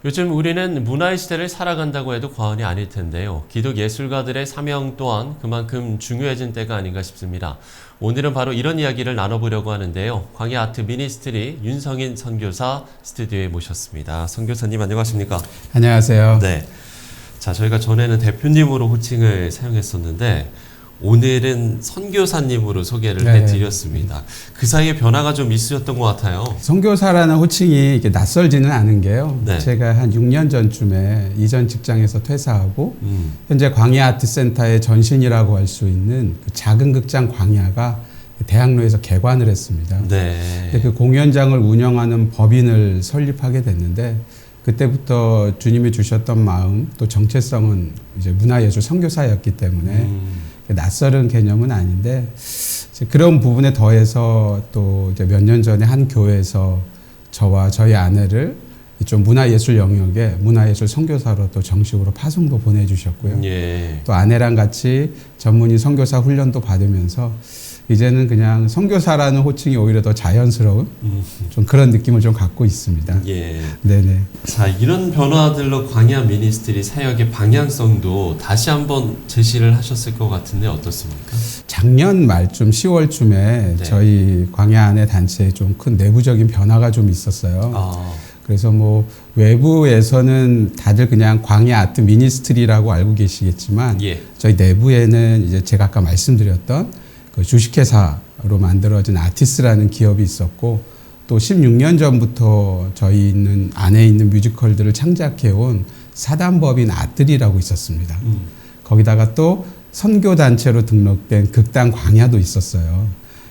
요즘 우리는 문화의 시대를 살아간다고 해도 과언이 아닐 텐데요. 기독 예술가들의 사명 또한 그만큼 중요해진 때가 아닌가 싶습니다. 오늘은 바로 이런 이야기를 나눠보려고 하는데요. 광야 아트 미니스트리 윤성인 선교사 스튜디오에 모셨습니다. 선교사님 안녕하십니까? 안녕하세요. 네. 자, 저희가 전에는 대표님으로 호칭을 사용했었는데 오늘은 선교사님으로 소개를 해드렸습니다. 그 사이에 변화가 좀 있으셨던 것 같아요. 선교사라는 호칭이 이렇게 낯설지는 않은 게요. 네. 제가 한 6년 전쯤에 이전 직장에서 퇴사하고 현재 광야 아트센터의 전신이라고 할 수 있는 그 작은 극장 광야가 대학로에서 개관을 했습니다. 네. 그 공연장을 운영하는 법인을 설립하게 됐는데 그때부터 주님이 주셨던 마음 또 정체성은 이제 문화예술 선교사였기 때문에 낯설은 개념은 아닌데 그런 부분에 더해서 또 이제 몇 년 전에 한 교회에서 저와 저희 아내를 좀 문화예술 영역에 문화예술 선교사로 또 정식으로 파송도 보내주셨고요. 예. 또 아내랑 같이 전문의 선교사 훈련도 받으면서 이제는 그냥 선교사라는 호칭이 오히려 더 자연스러운 좀 그런 느낌을 좀 갖고 있습니다. 예. 네네. 자, 이런 변화들로 광야 미니스트리 사역의 방향성도 다시 한번 제시를 하셨을 것 같은데 어떻습니까? 작년 말쯤 10월쯤에 네. 저희 광야 안에 단체에 좀 큰 내부적인 변화가 좀 있었어요. 아, 그래서 뭐 외부에서는 다들 그냥 광야 아트 미니스트리라고 알고 계시겠지만 예. 저희 내부에는 이제 제가 아까 말씀드렸던 그 주식회사로 만들어진 아티스라는 기업이 있었고 또 16년 전부터 저희 안에 있는 뮤지컬들을 창작해온 사단법인 아들이라고 있었습니다. 거기다가 또 선교단체로 등록된 극단 광야도 있었어요.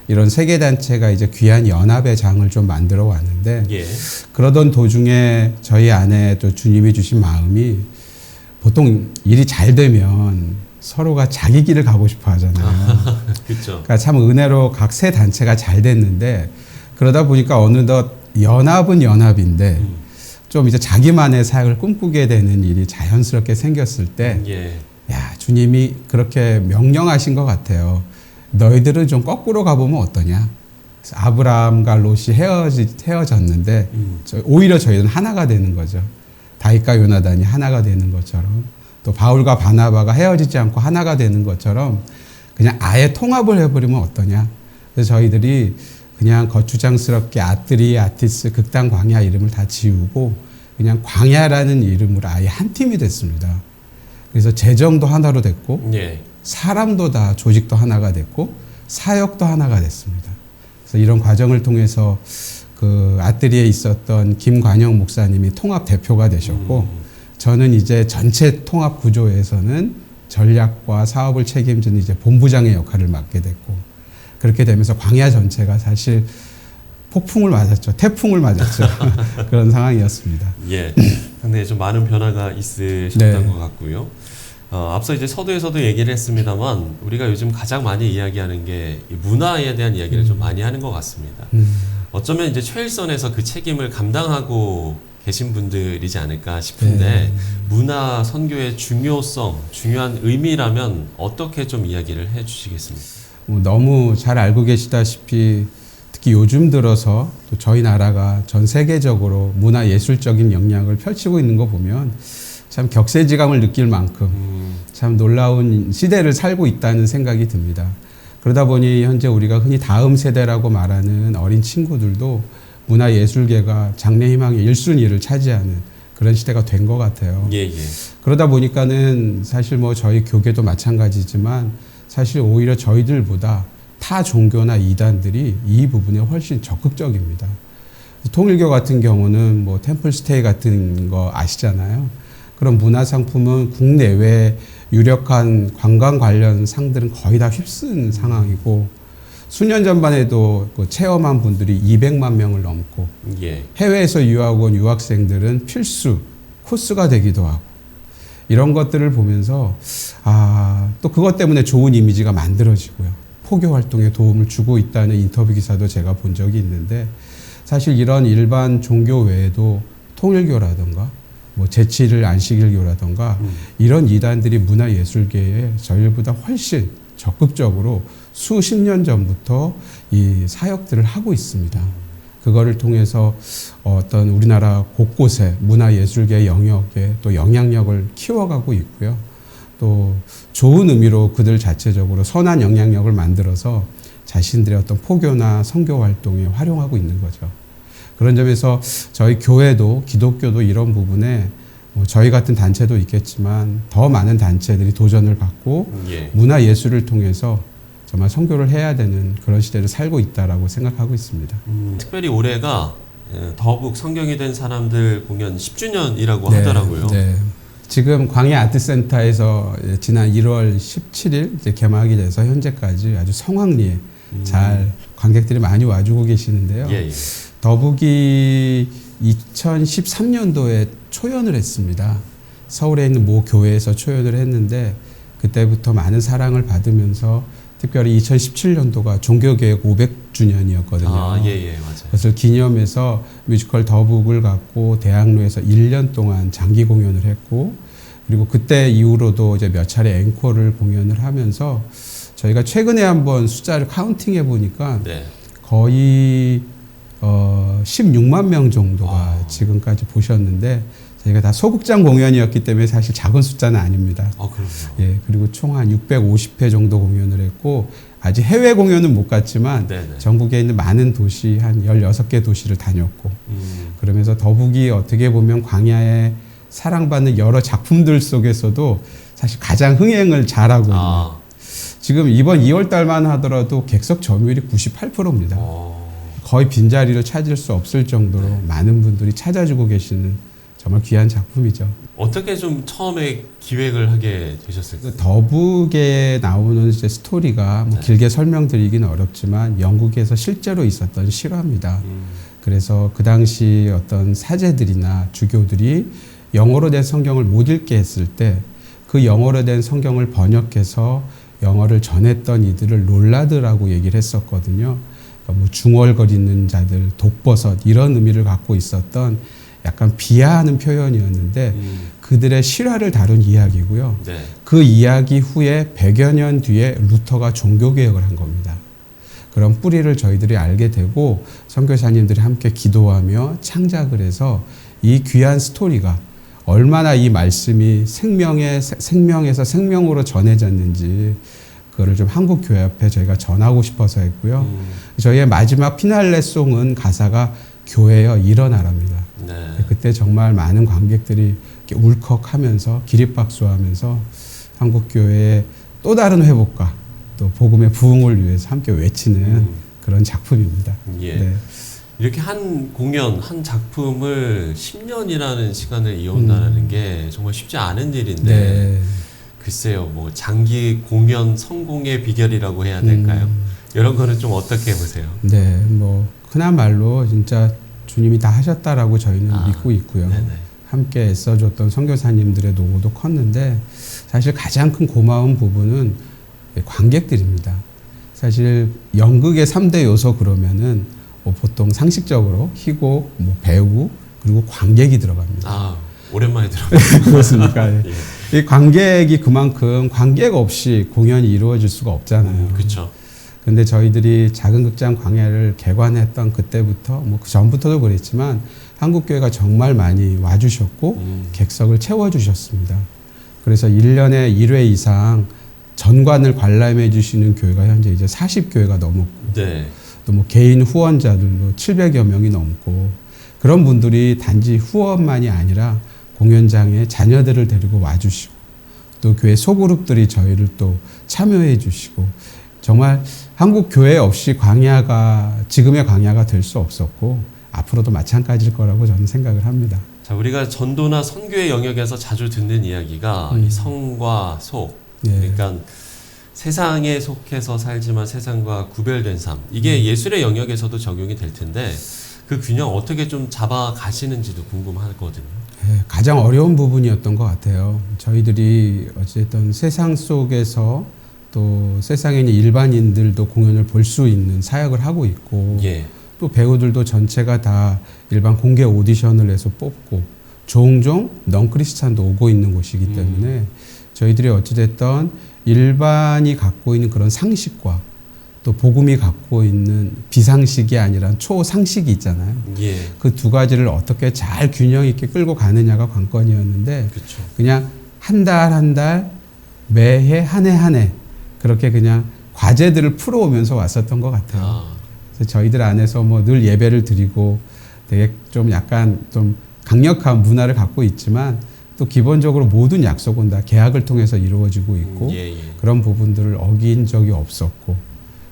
이런 세 개 단체가 이제 귀한 연합의 장을 좀 만들어 왔는데 예. 그러던 도중에 저희 안에 또 주님이 주신 마음이 보통 일이 잘 되면 서로가 자기 길을 가고 싶어 하잖아요. 그렇죠. 그러니까 참 은혜로 각 세 단체가 잘 됐는데 그러다 보니까 어느덧 연합은 연합인데 좀 이제 자기만의 사역을 꿈꾸게 되는 일이 자연스럽게 생겼을 때 예. 야, 주님이 그렇게 명령하신 것 같아요. 너희들은 좀 거꾸로 가보면 어떠냐? 그래서 아브라함과 롯이 헤어졌는데 오히려 저희는 하나가 되는 거죠. 다윗과 요나단이 하나가 되는 것처럼 또 바울과 바나바가 헤어지지 않고 하나가 되는 것처럼 그냥 아예 통합을 해버리면 어떠냐. 그래서 저희들이 그냥 거추장스럽게 아티스 극단 광야 이름을 다 지우고 그냥 광야라는 이름으로 아예 한 팀이 됐습니다. 그래서 재정도 하나로 됐고 예. 사람도 다 조직도 하나가 됐고 사역도 하나가 됐습니다. 그래서 이런 과정을 통해서 그 아뜨리에 있었던 김관영 목사님이 통합 대표가 되셨고 저는 이제 전체 통합 구조에서는 전략과 사업을 책임지는 이제 본부장의 역할을 맡게 됐고 그렇게 되면서 광야 전체가 사실 폭풍을 맞았죠. 태풍을 맞았죠. 그런 상황이었습니다. 예. 상당히 좀 많은 변화가 있으셨던 네. 것 같고요. 앞서 이제 서두에서도 얘기를 했습니다만 우리가 요즘 가장 많이 이야기하는 게 문화에 대한 이야기를 좀 많이 하는 것 같습니다. 어쩌면 이제 최일선에서 그 책임을 감당하고 계신 분들이지 않을까 싶은데 네. 문화 선교의 중요성, 중요한 의미라면 어떻게 좀 이야기를 해주시겠습니까? 너무 잘 알고 계시다시피 특히 요즘 들어서 또 저희 나라가 전 세계적으로 문화 예술적인 역량을 펼치고 있는 거 보면 참 격세지감을 느낄 만큼 참 놀라운 시대를 살고 있다는 생각이 듭니다. 그러다 보니 현재 우리가 흔히 다음 세대라고 말하는 어린 친구들도 문화예술계가 장래희망의 1순위를 차지하는 그런 시대가 된 것 같아요. 예, 예. 그러다 보니까는 사실 뭐 저희 교계도 마찬가지지만 사실 오히려 저희들보다 타 종교나 이단들이 이 부분에 훨씬 적극적입니다. 통일교 같은 경우는 뭐 템플스테이 같은 거 아시잖아요. 그런 문화상품은 국내외 유력한 관광 관련 상들은 거의 다 휩쓴 상황이고 수년 전만 해도 그 체험한 분들이 200만 명을 넘고 예. 해외에서 유학 온 유학생들은 필수 코스가 되기도 하고 이런 것들을 보면서 또 그것 때문에 좋은 이미지가 만들어지고요. 포교 활동에 도움을 주고 있다는 인터뷰 기사도 제가 본 적이 있는데 사실 이런 일반 종교 외에도 통일교라든가 뭐 제7일 안식일교라든가 이런 이단들이 문화예술계에 저희보다 훨씬 적극적으로 수십 년 전부터 이 사역들을 하고 있습니다. 그거를 통해서 어떤 우리나라 곳곳에 문화예술계 영역에 또 영향력을 키워가고 있고요. 또 좋은 의미로 그들 자체적으로 선한 영향력을 만들어서 자신들의 어떤 포교나 선교 활동에 활용하고 있는 거죠. 그런 점에서 저희 교회도 기독교도 이런 부분에 저희 같은 단체도 있겠지만 더 많은 단체들이 도전을 받고 예. 문화예술을 통해서 정말 선교를 해야 되는 그런 시대를 살고 있다라고 생각하고 있습니다. 특별히 올해가 더북 성경이 된 사람들 공연 10주년이라고 하더라고요. 네. 지금 광야 아트센터에서 지난 1월 17일 이제 개막이 돼서 현재까지 아주 성황리에 잘 관객들이 많이 와주고 계시는데요. 예, 예. 더북이 2013년도에 초연을 했습니다. 서울에 있는 모 교회에서 초연을 했는데 그때부터 많은 사랑을 받으면서 특별히 2017년도가 종교개혁 500주년이었거든요. 아, 예, 맞아요. 그것을 기념해서 뮤지컬 더북을 갖고 대학로에서 1년 동안 장기 공연을 했고 그리고 그때 이후로도 이제 몇 차례 앵콜을 공연을 하면서 저희가 최근에 한번 숫자를 카운팅해 보니까 네. 거의 16만 명 정도가 지금까지 보셨는데 저희가 다 소극장 공연이었기 때문에 사실 작은 숫자는 아닙니다. 그럼요. 예, 그리고 총 한 650회 정도 공연을 했고 아직 해외 공연은 못 갔지만 네네. 전국에 있는 많은 도시 한 16개 도시를 다녔고 그러면서 더북이 어떻게 보면 광야에 사랑받는 여러 작품들 속에서도 사실 가장 흥행을 잘하고 있는 지금 이번 2월 달만 하더라도 객석 점유율이 98%입니다. 거의 빈자리를 찾을 수 없을 정도로 많은 분들이 찾아주고 계시는 정말 귀한 작품이죠. 어떻게 좀 처음에 기획을 하게 되셨을까요? 더북에 나오는 이제 스토리가 뭐 길게 설명드리기는 어렵지만 영국에서 실제로 있었던 실화입니다. 그래서 그 당시 어떤 사제들이나 주교들이 영어로 된 성경을 못 읽게 했을 때 그 영어로 된 성경을 번역해서 영어를 전했던 이들을 롤라드라고 얘기를 했었거든요. 그러니까 뭐 중얼거리는 자들, 독버섯 이런 의미를 갖고 있었던 약간 비하하는 표현이었는데 그들의 실화를 다룬 이야기고요. 네. 그 이야기 후에 100여 년 뒤에 루터가 종교개혁을 한 겁니다. 그런 뿌리를 저희들이 알게 되고 선교사님들이 함께 기도하며 창작을 해서 이 귀한 스토리가 얼마나 이 말씀이 생명에서 생명으로 전해졌는지 그거를 좀 한국교회 앞에 저희가 전하고 싶어서 했고요. 저희의 마지막 피날레 송은 가사가 교회여 일어나랍니다. 네. 그때 정말 많은 관객들이 이렇게 울컥하면서 기립박수하면서 한국교회의 또 다른 회복과 또 복음의 부흥을 위해서 함께 외치는 그런 작품입니다. 예. 네. 이렇게 한 공연, 한 작품을 10년이라는 시간을 이어온다는 게 정말 쉽지 않은 일인데 네. 글쎄요, 뭐 장기 공연 성공의 비결이라고 해야 될까요? 이런 거는 좀 어떻게 보세요? 네, 뭐 흔한 말로 진짜 주님이 다 하셨다라고 저희는 믿고 있고요. 네네. 함께 애써줬던 선교사님들의 노고도 컸는데 사실 가장 큰 고마운 부분은 관객들입니다. 사실 연극의 3대 요소 그러면은 뭐 보통 상식적으로 희곡, 뭐 배우 그리고 관객이 들어갑니다. 오랜만에 들어봤어요. 그렇습니까? 예. 이 관객이 그만큼 관객 없이 공연이 이루어질 수가 없잖아요. 그렇죠. 근데 저희들이 작은 극장 광야를 개관했던 그때부터 뭐 그 전부터도 그랬지만 한국교회가 정말 많이 와주셨고 객석을 채워주셨습니다. 그래서 1년에 1회 이상 전관을 관람해 주시는 교회가 현재 이제 40교회가 넘었고 네. 또 뭐 개인 후원자들도 700여 명이 넘고 그런 분들이 단지 후원만이 아니라 공연장에 자녀들을 데리고 와주시고 또 교회 소그룹들이 저희를 또 참여해 주시고 정말 한국 교회 없이 광야가 지금의 광야가 될 수 없었고 앞으로도 마찬가지일 거라고 저는 생각을 합니다. 자, 우리가 전도나 선교의 영역에서 자주 듣는 이야기가 이 성과 속, 네. 그러니까 세상에 속해서 살지만 세상과 구별된 삶. 이게 예술의 영역에서도 적용이 될 텐데 그 균형 어떻게 좀 잡아 가시는지도 궁금하거든요. 네, 가장 어려운 부분이었던 것 같아요. 저희들이 어쨌든 세상 속에서 또 세상에 있는 일반인들도 공연을 볼 수 있는 사역을 하고 있고 예. 또 배우들도 전체가 다 일반 공개 오디션을 해서 뽑고 종종 넌크리스찬도 오고 있는 곳이기 때문에 저희들이 어찌됐든 일반이 갖고 있는 그런 상식과 또 복음이 갖고 있는 비상식이 아니라 초상식이 있잖아요. 예. 그 두 가지를 어떻게 잘 균형 있게 끌고 가느냐가 관건이었는데 그렇죠. 그냥 한 달 한 달 매해 한 해 한 해 그렇게 그냥 과제들을 풀어오면서 왔었던 것 같아요. 아, 그래서 저희들 안에서 뭐 늘 예배를 드리고 되게 좀 약간 좀 강력한 문화를 갖고 있지만 또 기본적으로 모든 약속은 다 계약을 통해서 이루어지고 있고 예, 예. 그런 부분들을 어긴 적이 없었고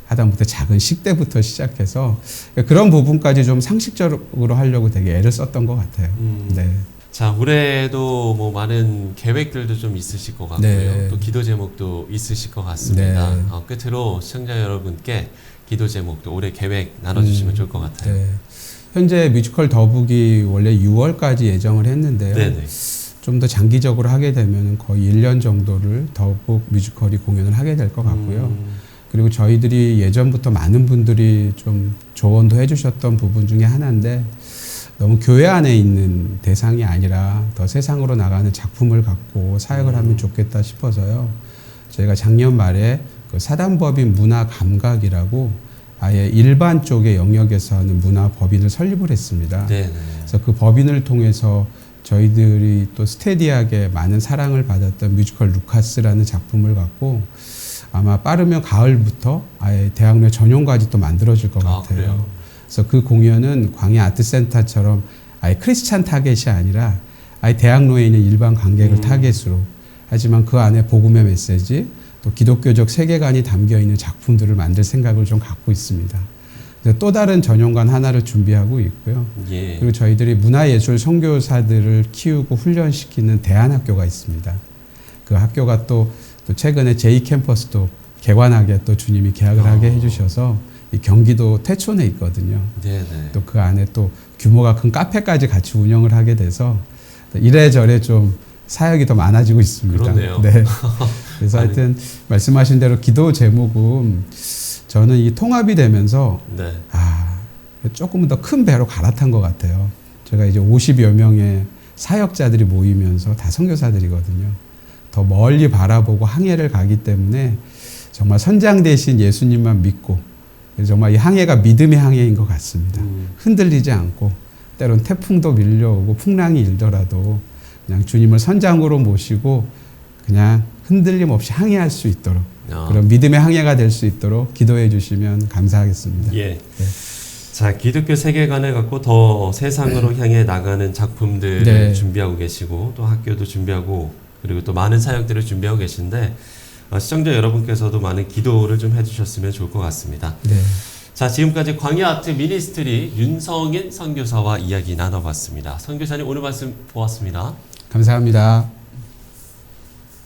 하다못해 작은 식대부터 시작해서 그런 부분까지 좀 상식적으로 하려고 되게 애를 썼던 것 같아요. 네. 자, 올해도 뭐 많은 계획들도 좀 있으실 것 같고요. 네. 또 기도 제목도 있으실 것 같습니다. 네. 끝으로 시청자 여러분께 기도 제목도 올해 계획 나눠주시면 좋을 것 같아요. 네. 현재 뮤지컬 더북이 원래 6월까지 예정을 했는데요. 네네. 좀 더 장기적으로 하게 되면 거의 1년 정도를 더북 뮤지컬이 공연을 하게 될 것 같고요. 그리고 저희들이 예전부터 많은 분들이 좀 조언도 해주셨던 부분 중에 하나인데 너무 교회 안에 있는 대상이 아니라 더 세상으로 나가는 작품을 갖고 사역을 하면 좋겠다 싶어서요. 저희가 작년 말에 그 사단법인 문화감각이라고 아예 일반 쪽의 영역에서 하는 문화법인을 설립을 했습니다. 네네. 그래서 그 법인을 통해서 저희들이 또 스테디하게 많은 사랑을 받았던 뮤지컬 루카스라는 작품을 갖고 아마 빠르면 가을부터 아예 대학로 전용까지 또 만들어질 것 같아요. 그래요? 그래서 그 공연은 광야 아트센터처럼 아예 크리스찬 타겟이 아니라 아예 대학로에 있는 일반 관객을 타겟으로 하지만 그 안에 복음의 메시지 또 기독교적 세계관이 담겨 있는 작품들을 만들 생각을 좀 갖고 있습니다. 그래서 또 다른 전용관 하나를 준비하고 있고요. 예. 그리고 저희들이 문화예술 선교사들을 키우고 훈련시키는 대안학교가 있습니다. 그 학교가 또 최근에 제2캠퍼스도 개관하게 또 주님이 계약을 하게 해주셔서 이 경기도 태촌에 있거든요. 네네. 또 그 안에 또 규모가 큰 카페까지 같이 운영을 하게 돼서 이래저래 좀 사역이 더 많아지고 있습니다. 그러네요. 네. 그래서 하여튼 말씀하신 대로 기도 제목은 저는 이 통합이 되면서 네. 조금 더 큰 배로 갈아탄 것 같아요. 제가 이제 50여 명의 사역자들이 모이면서 다 선교사들이거든요. 더 멀리 바라보고 항해를 가기 때문에 정말 선장 대신 예수님만 믿고 정말 이 항해가 믿음의 항해인 것 같습니다. 흔들리지 않고 때론 태풍도 밀려오고 풍랑이 일더라도 그냥 주님을 선장으로 모시고 그냥 흔들림 없이 항해할 수 있도록 그런 믿음의 항해가 될 수 있도록 기도해 주시면 감사하겠습니다. 예. 네. 자, 기독교 세계관을 갖고 더 세상으로 향해 나가는 작품들을 네. 준비하고 계시고 또 학교도 준비하고 그리고 또 많은 사역들을 준비하고 계신데 시청자 여러분께서도 많은 기도를 좀 해주셨으면 좋을 것 같습니다. 네. 자, 지금까지 광야 아트 미니스트리 윤성인 선교사와 이야기 나눠봤습니다. 선교사님 오늘 말씀 고맙습니다. 감사합니다.